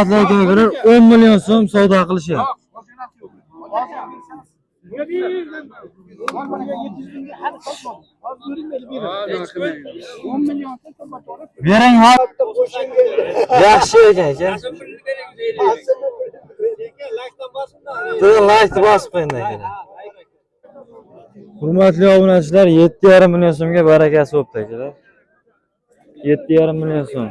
Hozirga göre 10 milyon so'm savdo qilishyapti. Bering ha. Yaxshi ekan aka. Like bosib qo'ying aka. Hurmatli obunachilar, 7,5 million so'mga barakasi bo'pti akalar. 7,5 million so'm.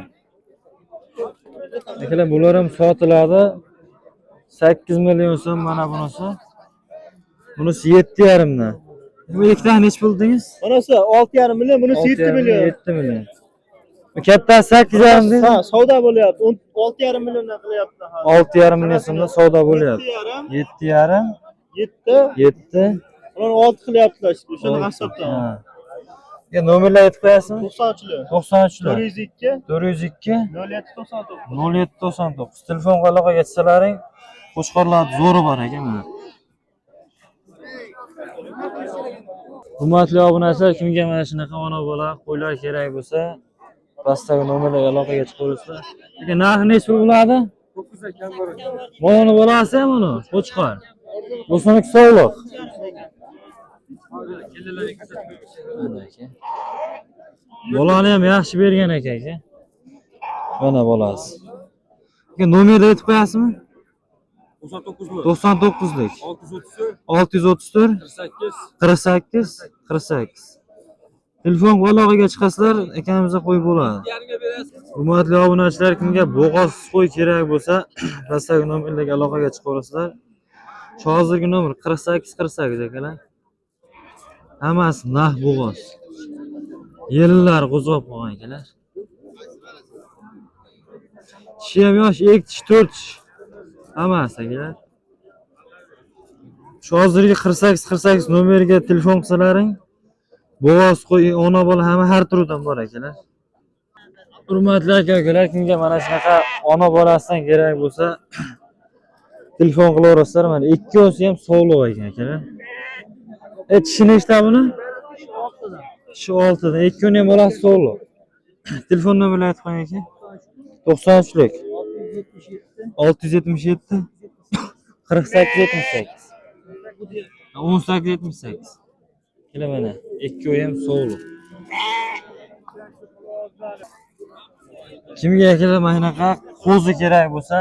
Akalar bular ham sotiladi. 8 million so'm mana bunisi. Bunisi 7,5 dan. Bu ikkitani nech bildingiz? Bunisi 6,5 million, bunisi 7 million. 7 million. Bu katta 8,5 dan. Ha, savdo bo'lyapti. 6,5 milliondan qilyapti. 6,5 million so'mda savdo bo'lyapti. 7,5. 7. Ularni 6 qilyaptilar işte. Shuni hisobdan. Ya nomerlar aytib qo'yasizmi? 93lar. 93lar. 402 402 0799. 0799. Telefonga aloqaga chiqsalaring, qo'shqorlarning zo'ri bor ekan mana. Hurmatli obunachilar, kimga mana shunaqa ona bola qo'ylar kerak bo'lsa, pastdagi nomerlarga aloqaga chiqaverasizlar. Lekin narxi nech pul bo'ladi? 9 ekan bor. Bolani bolasi ham uni, qo'chqor. Bo'sonlik sog'liq. Bolani ham yaxshi bergan aka. Mana bolasi. Aka nomerni aytib qo'yasizmi? 99lik 634 48 48. Telefon aloqaga chiqasizlar, akamizga qo'yib bo'ladi. Hurmatli obunachilar, kimga bo'g'oz qo'y kerak bo'lsa, pastdagi nomerlarga aloqaga chiqaverasizlar. Hozirgi nomer 48 48 akalar. Hammasi nah bo'g'oz. Yillar qo'zg'ab qolgan akalar. Tishi ham yosh, 2 tish, 4 tish. Hammasi akalar. Shu hozirgi 48 48 nomeriga telefon qilsalaring, bo'g'oz qo'y, ona bola hamma har turdan bor akalar. Hurmatli aka-ukalar, kimga mana shunaqa ona bolasidan kerak bo'lsa, telefon qilaverasizlar. Mana ikkovsi ham sog'liq ekan akalar. Tishi nechta buni? Shu 6 dan. Ikkoni ham bolasi sog'liq. Telefon nomerini aytib qo'ying aka. 93lik 677 48 78 18 78. Kela mana ikkovi ham sog'liq. Kimga akalar mana shunaqa qo'zi kerak bo'lsa,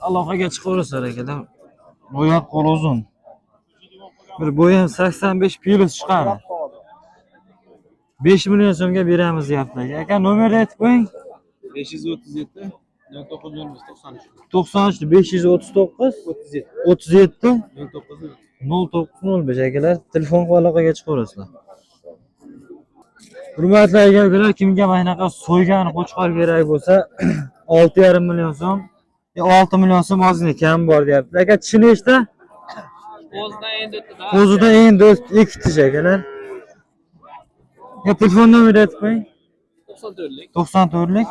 aloqaga chiqaverasizlar akalar. Bo'yoq qo'l uzun. Bir bo'yi ham 85 plus chiqadi. 5 million so'mga beramiz deyaptilar. Aka nomerni aytib qo'ying. 537 0915 93 539 37 0905 akalar. Telefon aloqaga chiqaverasizlar. Hurmatli aka-ukalar, kimga mana shunaqa so'ygan qo'chqor kerak bo'lsa, 6,5 million so'm, 6 million so'm ozgina kam bor deyapti. Aka tishi nechta? Qo'zida endi 2 tish akalar. Ya telefon nomerini aytib qo'ying. 94lik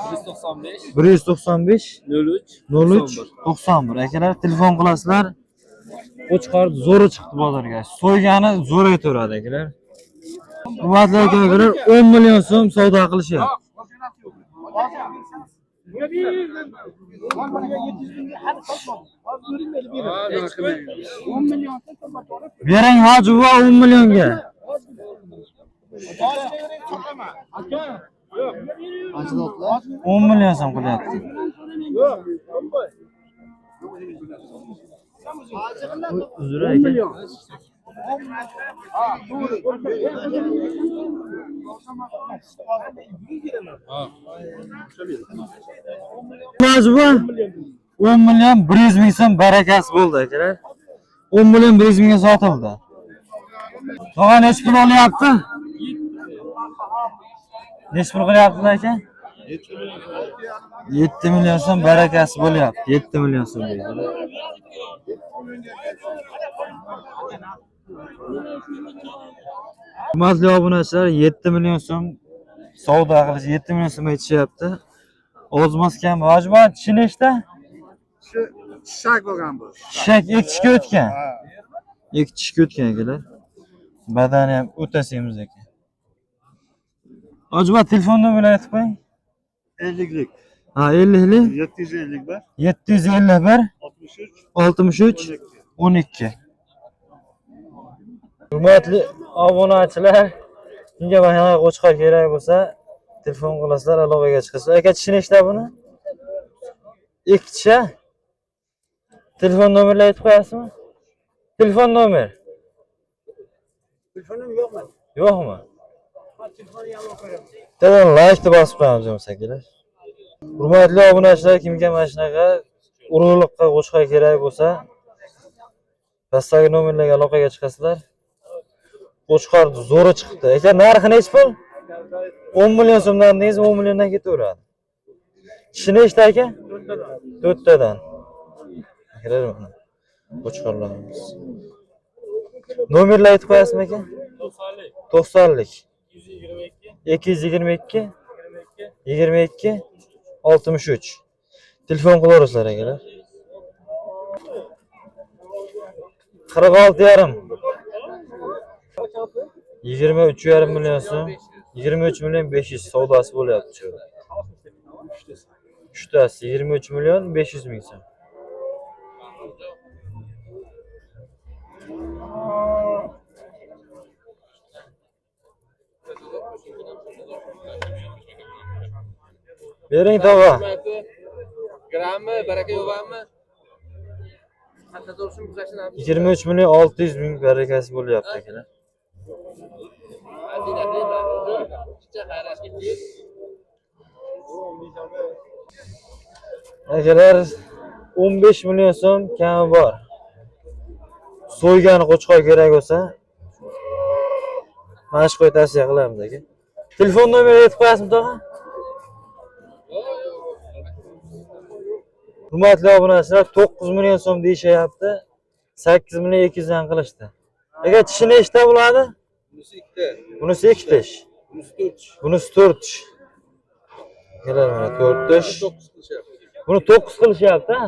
195 03 91 akalar, telefon qilasizlar. Qo'chqor zo'ri chiqdi bozorga. So'ygani zo'r aytaveradi akalar. Hurmatli aka-ukalar, 10 million so'm savdo qilishyapti. Bering hoji buva 10 millionga. 10 million so'm qilyapti. Uzr aka. Majbu 10 million 100 ming so'm barakasi bo'ldi akalar. 10 million 100 mingga sotildi. Tog'a nech pul olyapti? Nech pul qilyaptilar aka? 7 million so'm barakasi bo'lyapti. 7 million so'm deydi. Hurmatli obunachilar, 7 million so'm savdo qilish, 7 million so'm aytishyapti. Ozmas kam. Vajban tishi nechta? Shak bo'lgan bu. Shak ekishga o'tgan. Ekishga o'tgan akalar. Badani ham o'ta semiz ekan. Vajban telefon nomerini aytib qo'ying. 50lik Ha 50'li 751 751 63 63 12. 12. Hurmatli obunachilar, kimga mana qo'chqor kerak bo'lsa, telefon qilasizlar, aloqaga chiqasizlar. Aka tushunishda ishla buni. Ikkita telefon nomerlarini aytib qo'yasizmi? Telefon nomer. Telefonim yo'qmi? Yo'qmi? Telefonni ham qo'yaman. Telefon like bosib qo'yamiz bo'lsa-kelar. Hurmatli obunachilar, kimga mana shunaqa urug'liqqa qo'chqor kerak bo'lsa, pastdagi nomerlarga aloqaga chiqasizlar. Qo'chqor zo'ri chiqibdi. Aka, narxi nechi pul? 10 million so'mdan deyiz, 10 milliondan ketaveradi. Kishini ishda aka? 4tadan. Kelar mana. Qo'chqorlarimiz. Nomerlar aytib qo'yasizmi aka? 90lik 222 22 63. Telefon qilaverasizlar akalar. 46,5 23,5 million so'm, 23 million 500 savdosi bo'lyapti. Uchtasi 23 million 500 ming so'm. Bering tog'a. Grammi, baraka yo'qmi? Qancha tursin buzashini? 23 million 600 ming barakasi bo'lyapti akalar. Akalar 15 million so'm kami bor. So'ygani qo'chqor kerak bo'lsa, mana shu qo'y tavsiya qilamiz aka. Telefon nomeri aytib qo'yasizmi tog'a? Hurmatli obunachilar, 9 million so'm deyishyapti. 8 million 200 dan qilishdi. Aka, tishini nechta bo'ladi? Bunisi ikkita. Bunisi 2 tish. Bunisi 4. Bunisi 4 tish. Kelar mana 4 tish. 9 qilishyapti. Buni 9 qilishyapti, ha?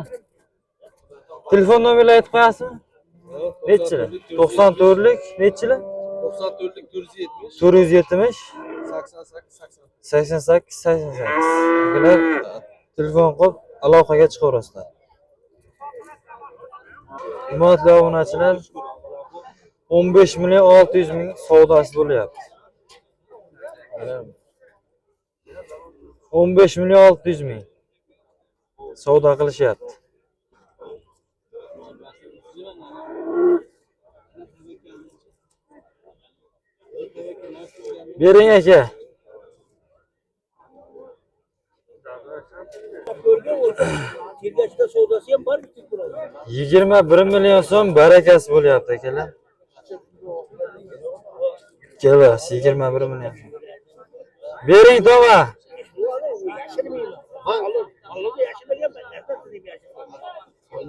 Telefon nomerlarini aytib qo'yasizmi? Nechilar? 94lik nechilar? 94lik 470 470 88 88 88. Akalar, telefon qilib aloqaga chiqaverasizlar. Hurmatli obunachilar, 15 million 600 ming savdosi bo'lyapti. 15 million 600 ming savdo qilishyapti. Bering aka. Tergashda savdosi ham bor. 21 million so'm barakasi bo'lyapti akalar. Kelas 21 million. Bering tog'a.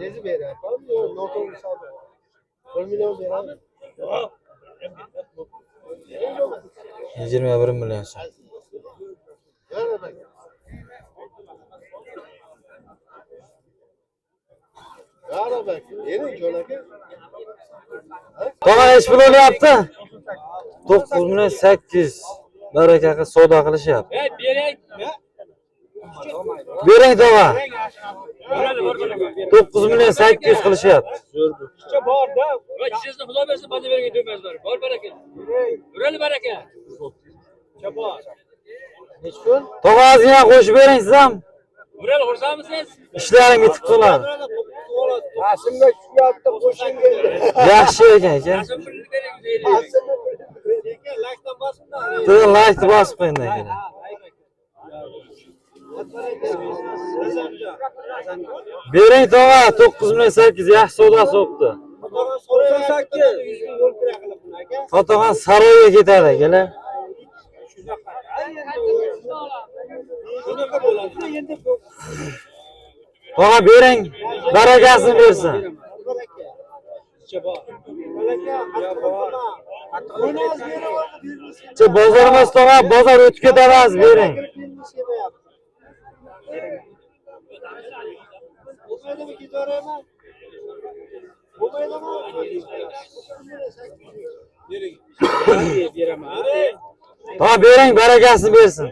Nezi beradi? Noto'g'ri savdo. 1 million beradi. 21 million so'm. Tog'a ish bo'lyapti. 9 million 800 barakaga savdo qilishyapti. Bering tog'a. 9 million 800 qilishyapti. Bor-da. Sizni xudo bersin, bana bergan do'mazlar. Bor baraka. Urali baraka. Bor. Nech kun? Tog'azni ham qo'shib bering siz ham. Urali xursandmisiz? Ishlaring bitib qoladi. Rasimga tushyapti, qo'shin keldi. Yaxshi ekan aka. Nasib pulni bering. Lekin lakdan bosibda. To'g'ri like bosib qo'ying aka. Bering tog'a 9 million 800 yaxshi savdosi bo'libdi. 98. Fotoxon saroyga ketadi akalar. Shunaqa bo'ladi. Endi Tog'a bering, barakasini bersin. Bozorimiz tog'a, bozor o'tib ketamiz, bering. Tog'a bering, barakasini bersin.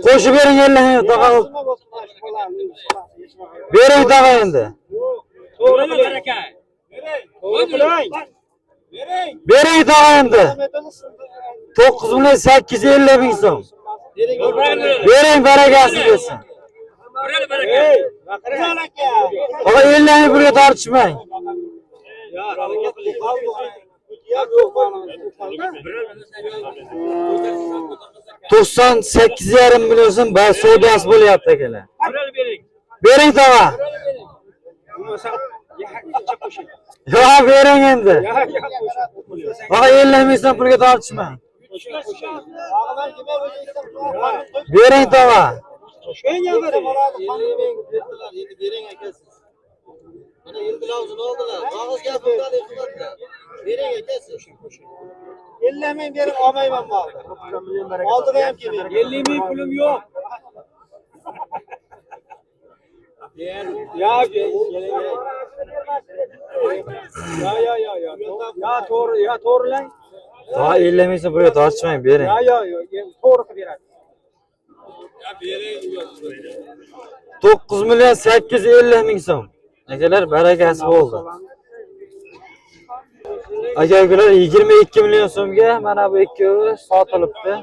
Qo'shib bering 50 ming tog'a. Bering tog'a endi. To'g'ri baraka. Bering tog'a endi. 9 million 850 ming so'm. Bering barakasi bersin. Urali baraka. Tog'a 50 ming pulga tortishmang. 98,5 million so'm bas savdosi bo'lyapti akalar. Urali bering. Bering tog'a. Yo'q, bering endi. Tog'a 50 ming so'm pulga tortishmang. Bering tog'a. Endi bering akasiz. Mana yildilavzini oldilar. Og'iz gapimdan hikmatlar. Bering akasiz. 50 ming berib olmayman malni. Oldiga ham kelmaydi. 50 ming pulim yo'q. Ya to'g'rilang. Tog'a 50 ming so'm pulga tortishmang, bering. To'g'ri qilib beradi. 9 million 850 ming so'm. Akalar barakasi bo'ldi. Akalar 22 million so'mga mana bu ikkovi sotilibdi.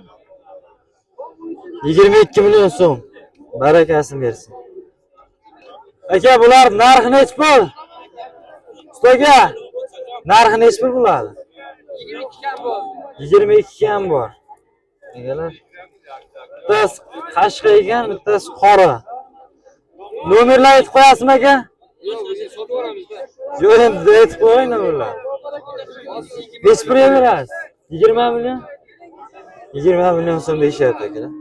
22 million so'm. Barakasini bersin. Aka, bular narxi nech pul? Ustaga, narxi nech pul bo'ladi? 22 kam bor. Akalar. Bittasi qashqa ekan, bittasi qora. Nomerlarni aytib qo'yasizmi aka? Yo'q, endi aytib qo'ying nomerlarni. Nech pulga berasiz? 20 million? 20 million so'm deyishyapti akalar.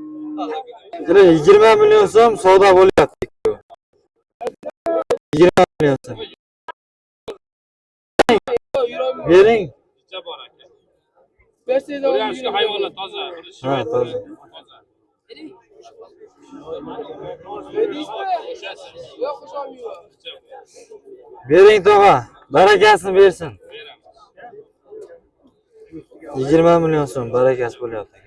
Akalar 20 million so'm savdo bo'lyapti. 20 million so'm. Bering. Shu hayvonlar toza. Ha, toza. Bering tog'a, barakasini bersin. 20 million so'm barakasi bo'lyapti.